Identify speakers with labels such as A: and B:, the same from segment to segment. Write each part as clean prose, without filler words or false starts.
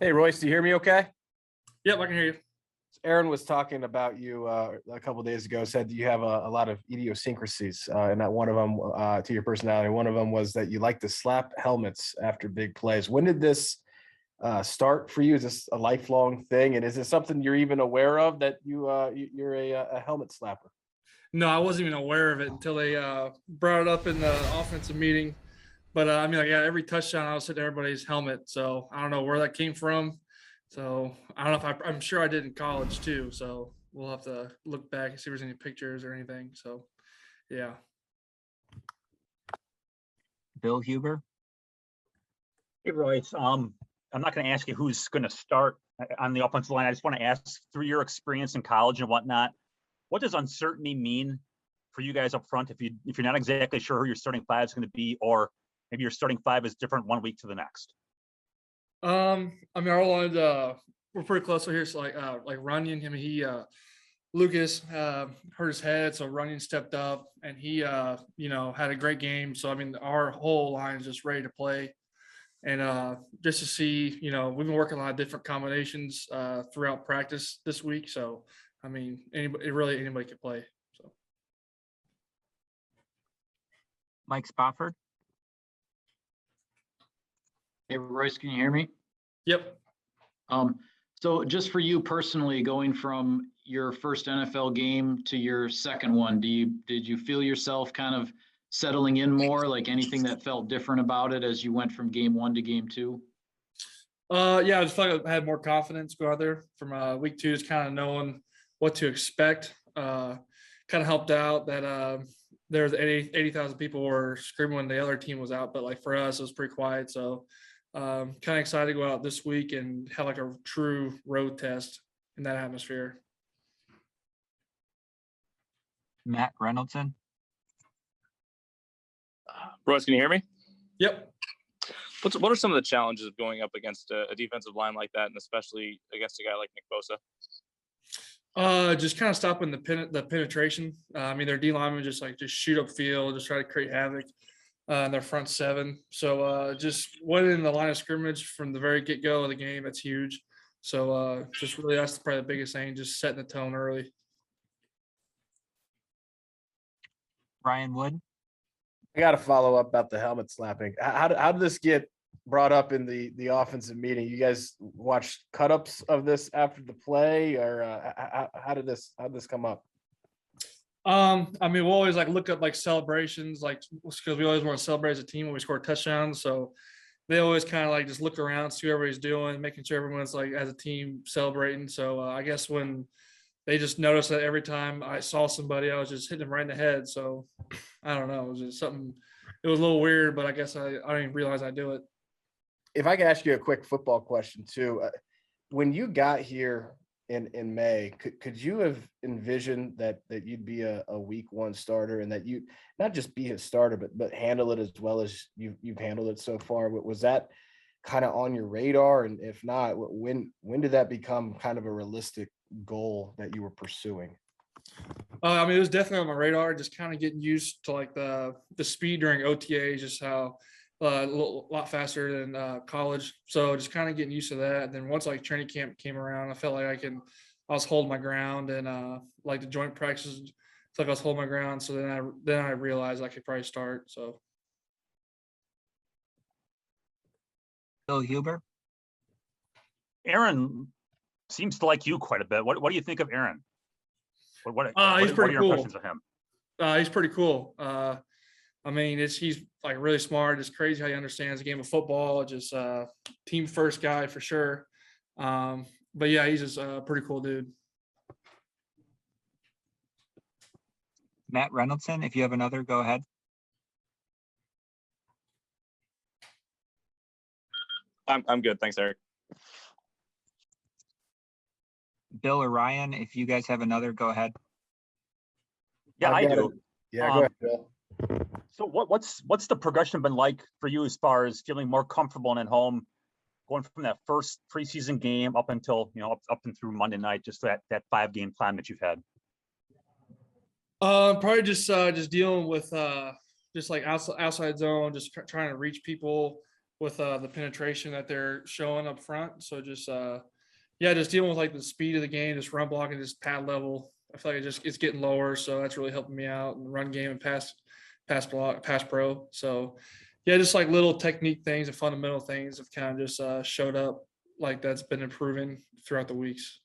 A: Hey, Royce, do you hear me okay?
B: Yep, I can hear you.
A: Aaron was talking about you a couple of days ago, said you have a lot of idiosyncrasies, and that one of them to your personality. One of them was that you like to slap helmets after big plays. When did this start for you? Is this a lifelong thing? And is it something you're even aware of that you're a helmet slapper?
B: No, I wasn't even aware of it until they brought it up in the offensive meeting. But I mean, like, yeah, every touchdown I was hitting everybody's helmet. So I don't know where that came from. So I don't know if I'm sure I did in college too. So we'll have to look back and see if there's any pictures or anything. So yeah.
C: Bill Huber.
D: Hey, Royce. I'm not going to ask you who's going to start on the offensive line. I just want to ask, through your experience in college and whatnot, what does uncertainty mean for you guys up front if you're not exactly sure who your starting five is going to be, or maybe your starting five is different one week to the next?
B: I mean, our line, we're pretty close here. So like Runyon, Lucas hurt his head, so Runyon stepped up and he had a great game. So I mean, our whole line is just ready to play. And just to see, we've been working on a lot of different combinations throughout practice this week. So I mean, anybody can play. So
C: Mike Spofford.
E: Hey, Royce, can you hear me?
B: Yep.
E: So just for you personally, going from your first NFL game to your second one, did you feel yourself kind of settling in more? Like anything that felt different about it as you went from game one to game two?
B: Yeah, I just felt like I had more confidence go out there from week two, just kind of knowing what to expect. Kind of helped out that there was 80,000 people were screaming when the other team was out, but like for us, it was pretty quiet. So kind of excited to go out this week and have like a true road test in that atmosphere.
C: Matt Reynoldson.
F: Royce, can you hear me?
B: Yep.
F: What are some of the challenges of going up against a defensive line like that, and especially against a guy like Nick Bosa?
B: Just kind of stopping the penetration. I mean, their D linemen just shoot up field, just try to create havoc in their front seven. So just winning the line of scrimmage from the very get go of the game, that's huge. So just really, that's probably the biggest thing, just setting the tone early.
C: Ryan Wood.
A: I got to follow up about the helmet slapping. How did this get brought up in the offensive meeting? You guys watched cut-ups of this after the play, or how did this come up?
B: I mean, we'll always look up celebrations, because we always want to celebrate as a team when we score touchdowns. So they always kind of just look around, see what everybody's doing, making sure everyone's as a team celebrating. So I guess when they just noticed that every time I saw somebody, I was just hitting them right in the head. So I don't know. It was just something. It was a little weird, but I guess I didn't even realize I do it.
A: If I could ask you a quick football question too, when you got here in May, could you have envisioned that you'd be a week one starter and that you not just be his starter, but handle it as well as you've handled it so far? Was that kind of on your radar? And if not, when did that become kind of a realistic goal that you were pursuing?
B: I mean, it was definitely on my radar, just kind of getting used to the speed during OTA, just how a lot faster than college. So just kind of getting used to that. And then once training camp came around, I felt like I was holding my ground, and the joint practices, it's like I was holding my ground. So then I realized I could probably start. So
C: Bill Huber.
D: Aaron seems to like you quite a bit. What do you think of Aaron?
B: He's pretty cool.
D: Impressions of him?
B: He's pretty cool. I mean, he's really smart. It's crazy how he understands the game of football. Just team first guy for sure. But yeah, he's just a pretty cool dude.
C: Matt Reynoldson. If you have another, go ahead.
F: I'm good, thanks, Eric.
C: Bill or Ryan, if you guys have another, go ahead.
D: Yeah, I do.
A: Yeah, go ahead, Bill.
D: So what's the progression been like for you as far as feeling more comfortable and at home, going from that first preseason game up until up and through Monday night, just that 5-game plan that you've had?
B: Probably just dealing with just outside zone, just trying to reach people, with the penetration that they're showing up front. So just yeah, just dealing with like the speed of the game, just run blocking, just pad level. I feel like it's getting lower, so that's really helping me out in the run game and pass block, pass pro. So yeah, just like little technique things and fundamental things have kind of just showed up like that's been improving throughout the weeks.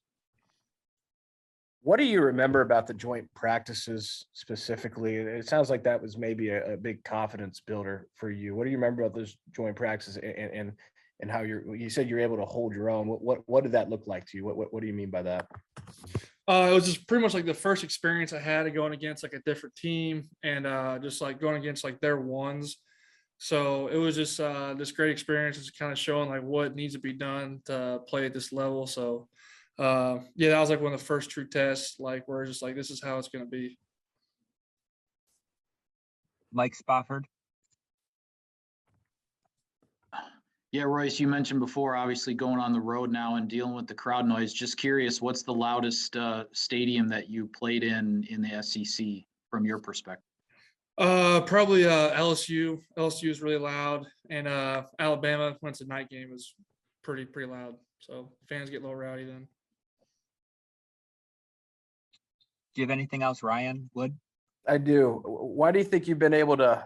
A: What do you remember about the joint practices specifically? It sounds like that was maybe a big confidence builder for you. What do you remember about those joint practices and how you said you're able to hold your own? What did that look like to you? What do you mean by that?
B: It was just pretty much like the first experience I had of going against like a different team and just like going against like their ones. So it was just this great experience, just kind of showing like what needs to be done to play at this level. So yeah, that was like one of the first true tests, like where it's just like this is how it's going to be.
C: Mike Spofford.
E: Yeah, Royce, you mentioned before, obviously going on the road now and dealing with the crowd noise. Just curious, what's the loudest stadium that you played in the SEC from your perspective?
B: Probably LSU. LSU is really loud, and Alabama when it's a night game is pretty loud. So fans get a little rowdy then.
C: Do you have anything else, Ryan Wood?
A: I do. Why do you think you've been able to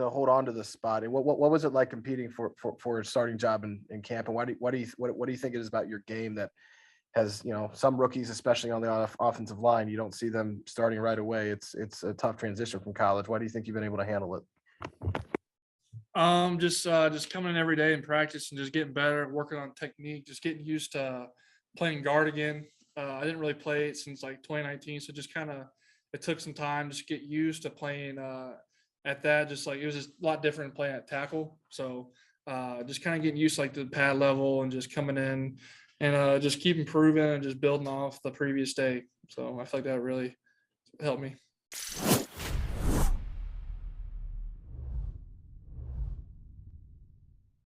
A: hold on to the spot? And what was it like competing for a starting job in camp? And what do you think it is about your game that has, some rookies, especially on the offensive line, you don't see them starting right away. It's a tough transition from college. Why do you think you've been able to handle it?
B: Just coming in every day and practice and just getting better, working on technique, just getting used to playing guard again. I didn't really play it since like 2019, so just kind of it took some time just to get used to playing at that. Just like it was just a lot different playing at tackle. So just kind of getting used to like the pad level and just coming in and just keep improving and just building off the previous day. So I feel like that really helped me.